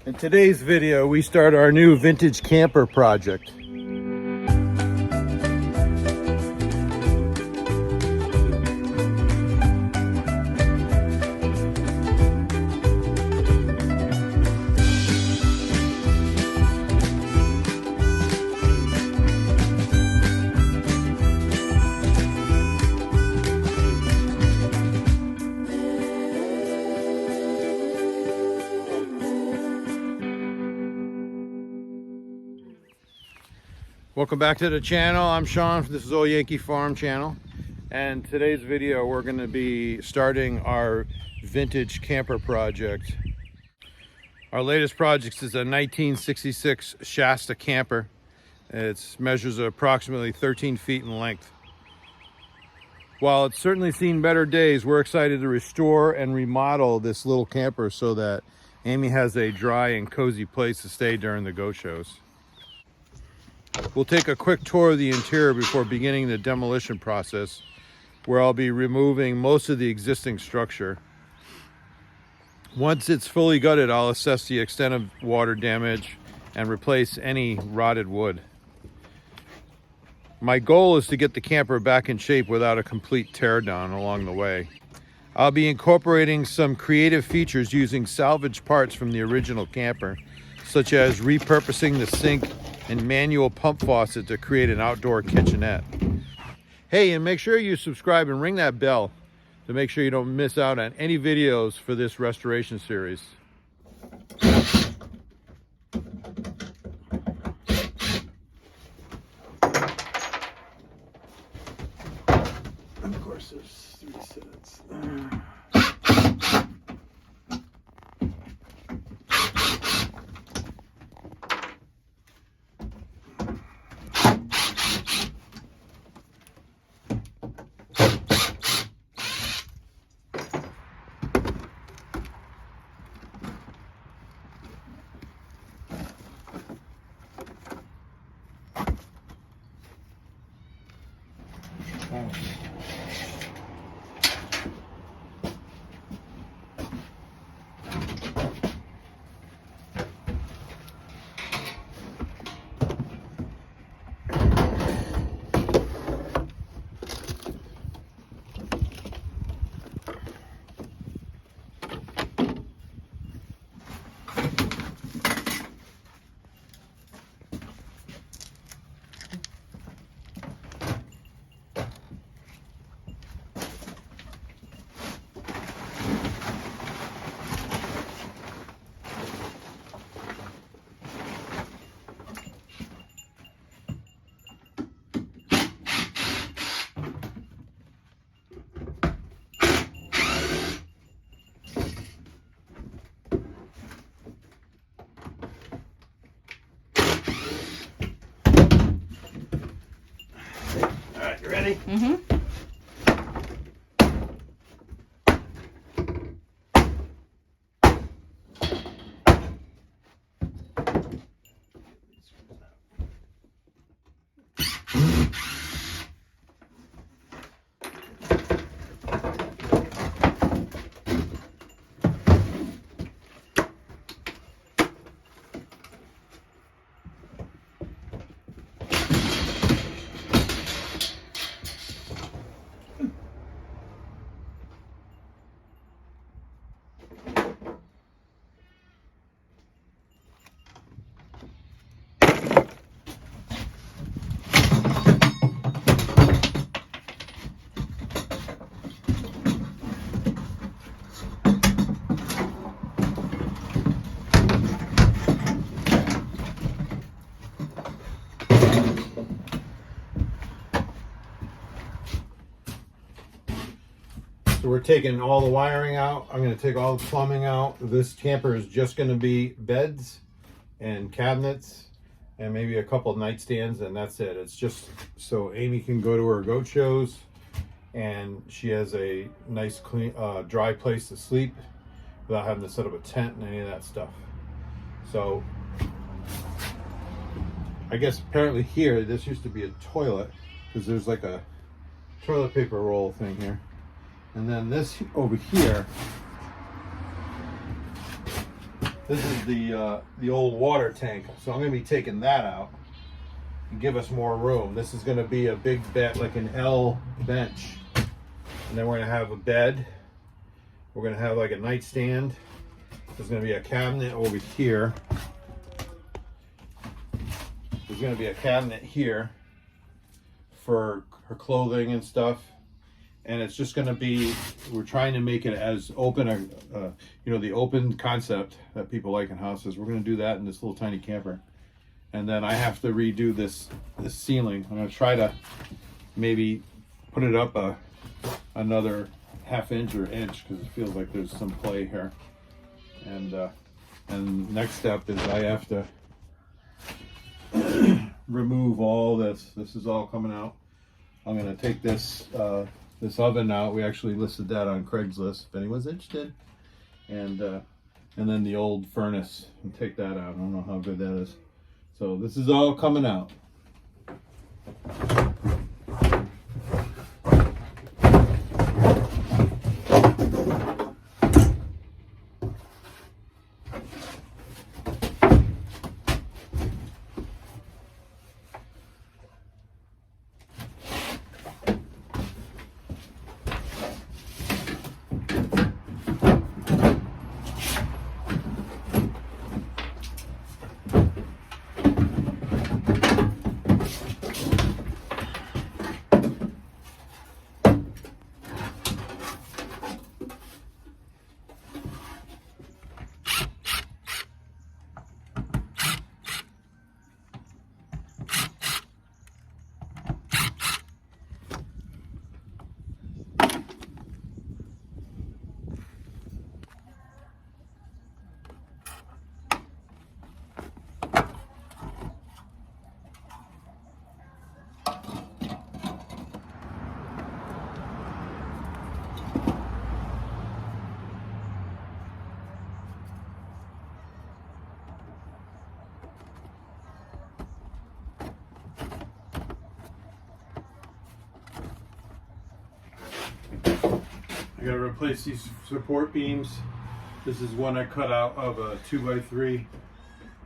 In today's video, we start our new vintage camper project. Welcome back to the channel. I'm Sean. This is Old Yankee Farm Channel, and today's video we're going to be starting our vintage camper project. Our latest project is a 1966 Shasta camper. It measures approximately 13 feet in length. While it's certainly seen better days, we're excited to restore and remodel this little camper so that Amy has a dry and cozy place to stay during the goat shows. We'll take a quick tour of the interior before beginning the demolition process, where I'll be removing most of the existing structure. Once it's fully gutted, I'll assess the extent of water damage and replace any rotted wood. My goal is to get the camper back in shape without a complete teardown along the way. I'll be incorporating some creative features using salvage parts from the original camper, such as repurposing the sink and manual pump faucet to create an outdoor kitchenette. Hey, and make sure you subscribe and ring that bell to make sure you don't miss out on any videos for this restoration series. Of course, there's 3 sets. Ready? Mm-hmm. So we're taking all the wiring out. I'm going to take all the plumbing out. This camper is just going to be beds and cabinets and maybe a couple of nightstands, and that's it. It's just so Amy can go to her goat shows and she has a nice, clean, dry place to sleep without having to set up a tent and any of that stuff. So I guess apparently here, this used to be a toilet because there's like a toilet paper roll thing here. And then this over here, This is the old water tank, so I'm going to be taking that out and give us more room. This is going to be a big bed, like an L bench, and then we're going to have a bed. We're going to have like a nightstand. There's going to be a cabinet over here. There's going to be a cabinet here for her clothing and stuff. And it's just going to be, we're trying to make it as open, you know, the open concept that people like in houses. We're going to do that in this little tiny camper. And then I have to redo this ceiling. I'm going to try to maybe put it up another ½ inch or inch, because it feels like there's some play here. And next step is I have to remove all this. This is all coming out. I'm going to take this this oven out. We actually listed that on Craigslist if anyone's interested. And then the old furnace, and take that out. I don't know how good that is. So this is all coming out. I gotta replace these support beams. This is one I cut out of a 2x3.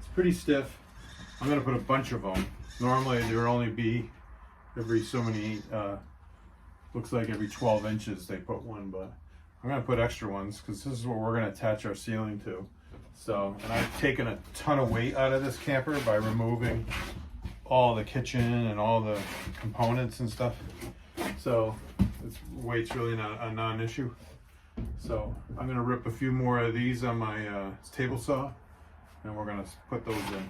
It's pretty stiff. I'm gonna put a bunch of them. Normally there would only be every so many, looks like every 12 inches they put one, but I'm gonna put extra ones because this is what we're gonna attach our ceiling to. So, and I've taken a ton of weight out of this camper by removing all the kitchen and all the components and stuff. So weight's really not a non-issue. So I'm gonna rip a few more of these on my table saw, and we're gonna put those in.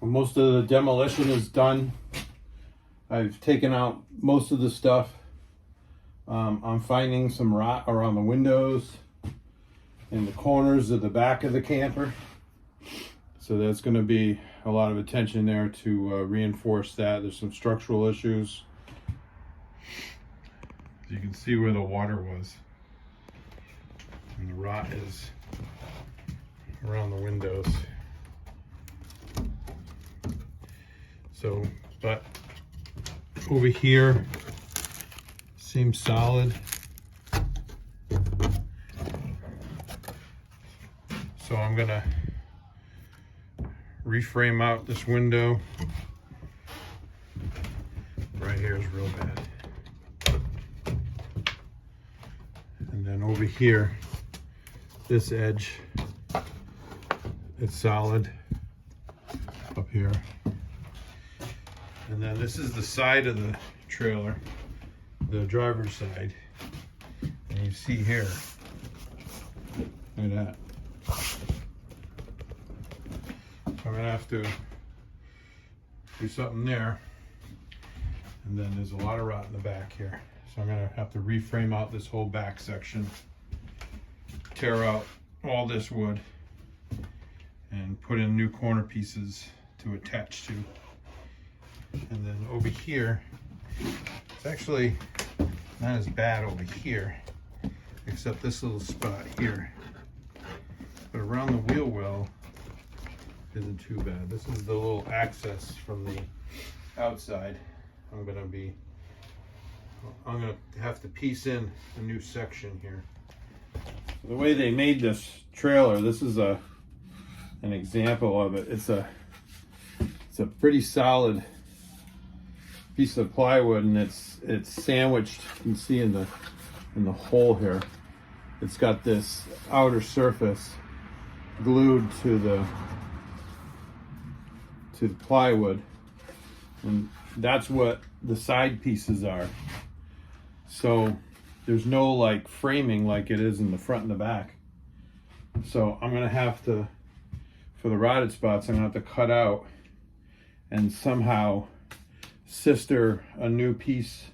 Most of the demolition is done. I've taken out most of the stuff. I'm finding some rot around the windows in the corners of the back of the camper. So that's going to be a lot of attention there to reinforce that. There's some structural issues. You can see where the water was. And the rot is around the windows. So, but over here seems solid. So I'm gonna reframe out this window. Right here is real bad. And then over here, this edge, it's solid up here. And then this is the side of the trailer, the driver's side. And you see here, look at that. So I'm gonna have to do something there. And then there's a lot of rot in the back here. So I'm gonna have to reframe out this whole back section, tear out all this wood, and put in new corner pieces to attach to. And then over here, it's actually not as bad over here, except this little spot here. But around the wheel well isn't too bad. This is the little access from the outside. I'm gonna have to piece in a new section here. The way they made this trailer, this is an example of it. It's a pretty solid piece of plywood, and it's sandwiched. You can see in the hole here. It's got this outer surface glued to the plywood, and that's what the side pieces are. So there's no like framing like it is in the front and the back. So I'm gonna have to, for the rotted spots, I'm gonna have to cut out and somehow sister a new piece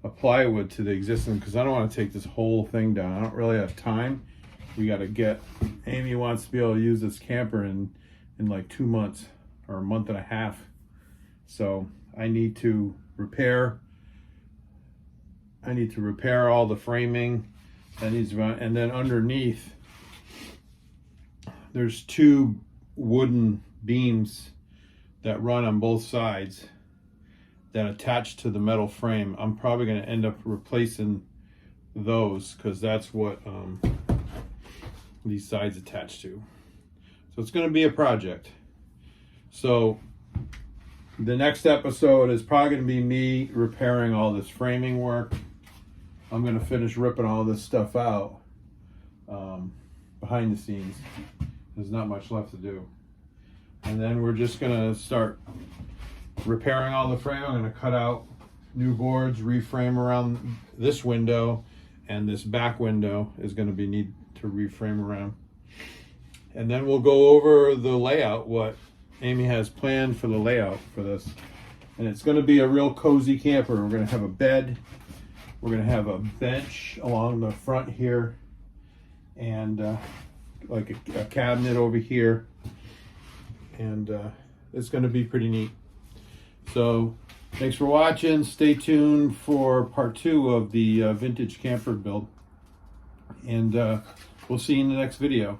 of plywood to the existing, because I don't want to take this whole thing down. I don't really have time. We got to get, Amy wants to be able to use this camper in like 2 months or a month and a half. So I need to repair all the framing that needs to run, and then underneath there's 2 wooden beams that run on both sides that attach to the metal frame. I'm probably going to end up replacing those, because that's what these sides attach to. So it's going to be a project. So the next episode is probably going to be me repairing all this framing work. I'm going to finish ripping all this stuff out behind the scenes. There's not much left to do. And then we're just going to start repairing all the frame. I'm going to cut out new boards, reframe around this window, and this back window is going to be need to reframe around. And then we'll go over the layout, what Amy has planned for the layout for this. And it's going to be a real cozy camper. We're going to have a bed, we're going to have a bench along the front here, and like a cabinet over here, and it's going to be pretty neat. So thanks for watching. Stay tuned for part 2 of the vintage camper build, and we'll see you in the next video.